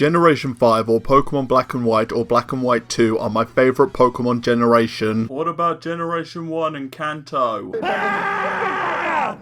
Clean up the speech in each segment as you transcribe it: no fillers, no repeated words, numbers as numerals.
Generation 5 or Pokemon Black and White or Black and White 2 are my favourite Pokemon generation. What about Generation 1 and Kanto?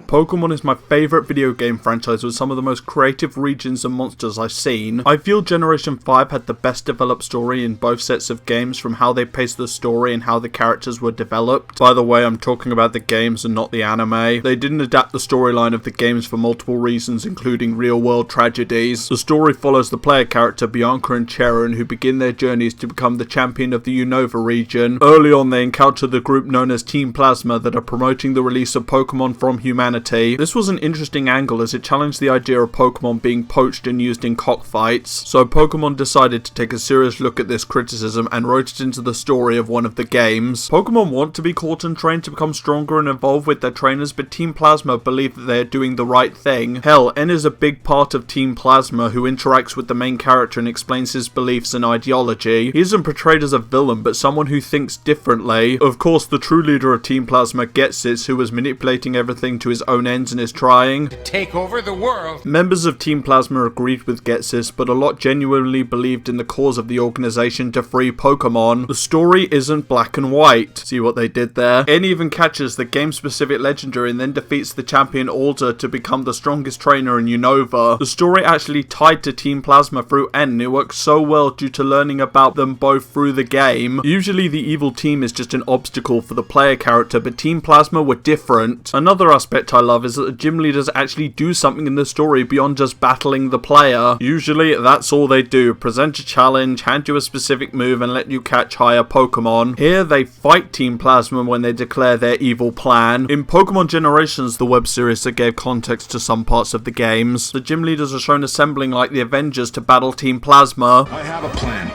Pokemon is my favourite video game franchise with some of the most creative regions and monsters I've seen. I feel Generation 5 had the best developed story in both sets of games, from how they paced the story and how the characters were developed. By the way, I'm talking about the games and not the anime. They didn't adapt the storyline of the games for multiple reasons, including real world tragedies. The story follows the player character Bianca and Cheren, who begin their journeys to become the champion of the Unova region. Early on, they encounter the group known as Team Plasma that are promoting the release of Pokemon from humanity. This was an interesting angle as it challenged the idea of Pokemon being poached and used in cockfights, so Pokemon decided to take a serious look at this criticism and wrote it into the story of one of the games. Pokemon want to be caught and trained to become stronger and evolve with their trainers, but Team Plasma believe that they are doing the right thing. Hell, N is a big part of Team Plasma, who interacts with the main character and explains his beliefs and ideology. He isn't portrayed as a villain, but someone who thinks differently. Of course, the true leader of Team Plasma, Ghetsis, who was manipulating everything to his own ends and is trying to take over the world. Members of Team Plasma agreed with Ghetsis, but a lot genuinely believed in the cause of the organization to free Pokemon. The story isn't black and white. See what they did there? N even catches the game-specific legendary and then defeats the champion Alder to become the strongest trainer in Unova. The story actually tied to Team Plasma through N, and it works so well due to learning about them both through the game. Usually the evil team is just an obstacle for the player character, but Team Plasma were different. Another aspect I love is that the gym leaders actually do something in the story beyond just battling the player. Usually that's all they do: present a challenge, hand you a specific move, and let you catch higher Pokemon. Here they fight Team Plasma when they declare their evil plan. In Pokemon Generations, the web series that gave context to some parts of the games, the gym leaders are shown assembling like the Avengers to battle Team Plasma. I have a plan.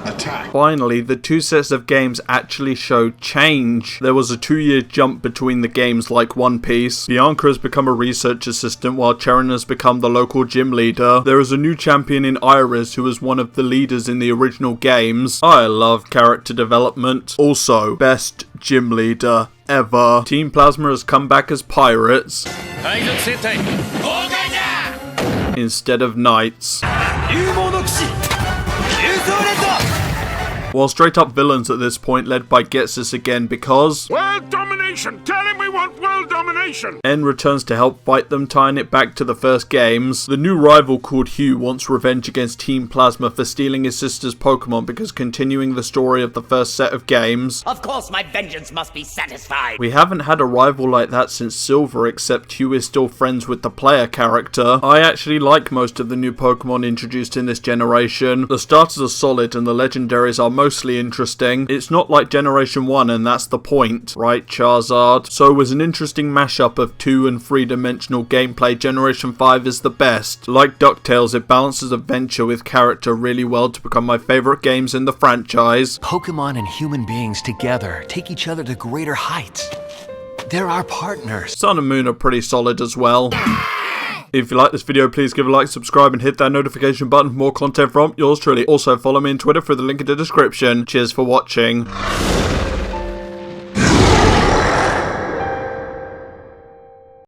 Attack. Finally, the two sets of games actually show change. There was a 2-year jump between the games like One Piece. Bianca has become a research assistant while Cheren has become the local gym leader. There is a new champion in Iris who was one of the leaders in the original games. I love character development. Also, best gym leader ever. Team Plasma has come back as pirates instead of knights. While straight up villains at this point, led by Ghetsis again because world domination! Tell him we want world domination! N returns to help fight them, tying it back to the first games. The new rival called Hugh wants revenge against Team Plasma for stealing his sister's Pokemon because continuing the story of the first set of games. Of course my vengeance must be satisfied! We haven't had a rival like that since Silver, except Hugh is still friends with the player character. I actually like most of the new Pokemon introduced in this generation. The starters are solid and the legendaries are mostly interesting. It's not like Generation 1, and that's the point, right, Charizard? So it was an interesting mashup of 2- and 3-dimensional gameplay. Generation 5 is the best. Like DuckTales, it balances adventure with character really well to become my favourite games in the franchise. Pokemon and human beings together take each other to greater heights. They're our partners. Sun and Moon are pretty solid as well. If you like this video, please give a like, subscribe, and hit that notification button for more content from yours truly. Also, follow me on Twitter through the link in the description. Cheers for watching.